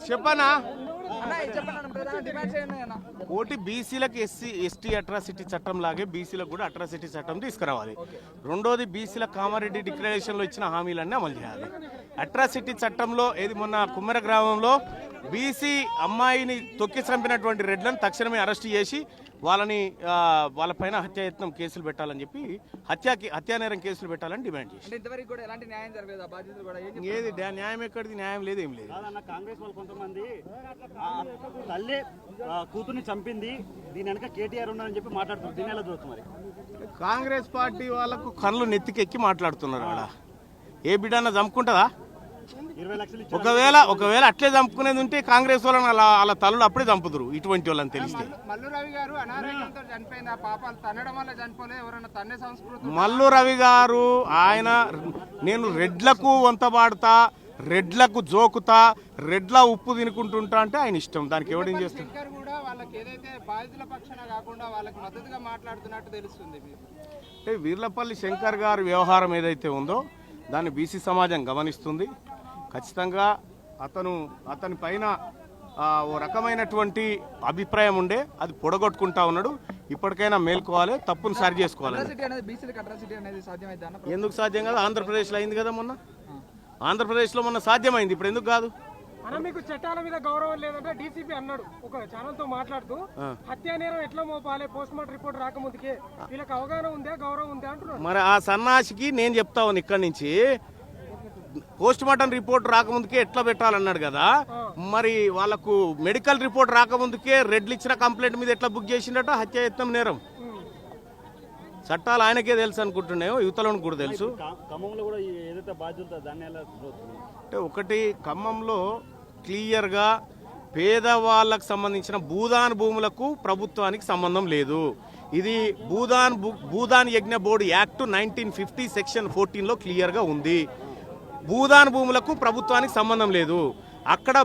చెప్పనా ఒకటి బీసీలకు ఎస్టీ అట్రాసిటీ చట్టం లాగే బీసీలకు కూడా అట్రాసిటీ చట్టం తీసుకురావాలి. రెండోది బీసీల కామారెడ్డి డిక్లరేషన్లో ఇచ్చిన హామీలన్నీ అమలు చేయాలి. అట్రాసిటీ చట్టంలో ఏది మొన్న కుమ్మర గ్రామంలో బీసీ అమ్మాయిని తొక్కి చంపినటువంటి రెడ్లను తక్షణమే అరెస్ట్ చేసి వాళ్ళపైన హత్యాయత్నం కేసులు పెట్టాలని చెప్పి హత్యానేరం కేసులు పెట్టాలని డిమాండ్ చేసి ఏది న్యాయం ఎక్కడిది? న్యాయం లేదు, ఏం లేదు. కాంగ్రెస్ వాళ్ళు కొంతమంది తల్లి కూతుర్ని చంపింది దీని వెనక కేటీఆర్ ఉన్నారని చెప్పి మాట్లాడుతున్నారు. దీని ఎలా చూస్తుంది మరి? కాంగ్రెస్ పార్టీ వాళ్ళకు కళ్ళు నెత్తికెక్కి మాట్లాడుతున్నారు. ఆడ ఏ బిడ్డన్నా చంపుకుంటుందా? 20 లక్షలు ఒకవేళ అట్లే చంపుకునేది ఉంటే కాంగ్రెస్ వాళ్ళని వాళ్ళ తల్లులు అప్పుడే చంపుతురు ఇటువంటి వాళ్ళని తెలిస్తే. మల్లు రవి గారు నేను రెడ్లకు వంతబాడుతా, రెడ్లకు జోకుతా, రెడ్ల ఉప్పు తినుకుంటుంటా అంటే ఆయన ఇష్టం. దానికి ఎవడేం చేస్తాడు? అంటే వీర్లపల్లి శంకర్ గారి వ్యవహారం ఏదైతే ఉందో దాన్ని బీసీ సమాజం గమనిస్తుంది. ఖచ్చితంగా అతని పైన ఓ రకమైనటువంటి అభిప్రాయం ఉండే అది పొడగొట్టుకుంటా ఉన్నాడు. ఇప్పటికైనా మేల్కోవాలి, తప్పును సరి చేసుకోవాలి. ఎందుకు సాధ్యం కాదు? ఆంధ్రప్రదేశ్లో అయింది కదా మొన్న. ఆంధ్రప్రదేశ్లో మొన్న సాధ్యమైంది, ఇప్పుడు ఎందుకు కాదు? మీకు చట్టాల మీద గౌరవం లేదంటే డీసీపీ అన్నాడు ఒక ఛానల్ తో మాట్లాడుతూ, హత్యా నేరం ఎట్లా మోపాలి పోస్ట్ మార్టం రిపోర్ట్ రాకముందుకే వీళ్ళకి అవగాహన ఉందా, గౌరవం ఉందా అంటున్నారు. మరి ఆ సన్నాసికి నేను చెప్తా ఉన్నాను ఇక్కడి నుంచి, పోస్ట్ మార్టం రిపోర్ట్ రాకముందుకే ఎట్లా పెట్టాలన్నాడు కదా. మరి వాళ్ళకు మెడికల్ రిపోర్ట్ రాకముందుకే రెడ్లు ఇచ్చిన కంప్లైంట్ మీద ఎట్లా బుక్ చేసిండట హత్యాయత్నం నేరం. చట్టాలు ఆయనకే తెలుసు అనుకుంటున్నాయో యువతలను కూడా తెలుసు. అంటే ఒకటి ఖమ్మంలో క్లియర్గా పేదవాళ్ళకు సంబంధించిన భూదాన్ భూములకు ప్రభుత్వానికి సంబంధం లేదు. ఇది భూదాన్ యజ్ఞ బోర్డు యాక్ట్ 1950 సెక్షన్ 14లో క్లియర్గా ఉంది. భూదాన్ భూములకు ప్రభుత్వానికి సంబంధం లేదు. అక్కడ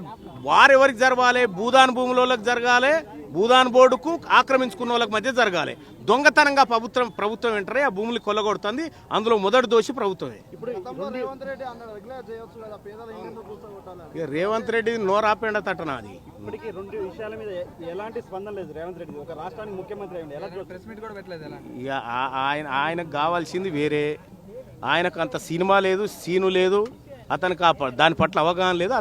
వారెవరికి జరగాలి? భూదాన్ భూములకు జరగాలి, భూదాన్ బోర్డుకు ఆక్రమించుకున్న వాళ్ళకి మధ్య జరగాలి. దొంగతనంగా ప్రభుత్వం వెంటనే ఆ భూములు కొల్లగొడుతుంది. అందులో మొదటి దోషి ప్రభుత్వమే. రేవంత్ రెడ్డి నోరాపేండ తట్టనా అది. ఇప్పటికీ 2 విషయాల మీద ఎలాంటి స్పందన లేదు రేవంత్ రెడ్డి. ఒక రాష్ట్రానికి ముఖ్యమంత్రి అయ్యింది, ఆయనకు కావాల్సింది వేరే. ఆయనకు అంత సినిమా లేదు, సీను లేదు, అతనికి దాని పట్ల అవగాహన లేదు.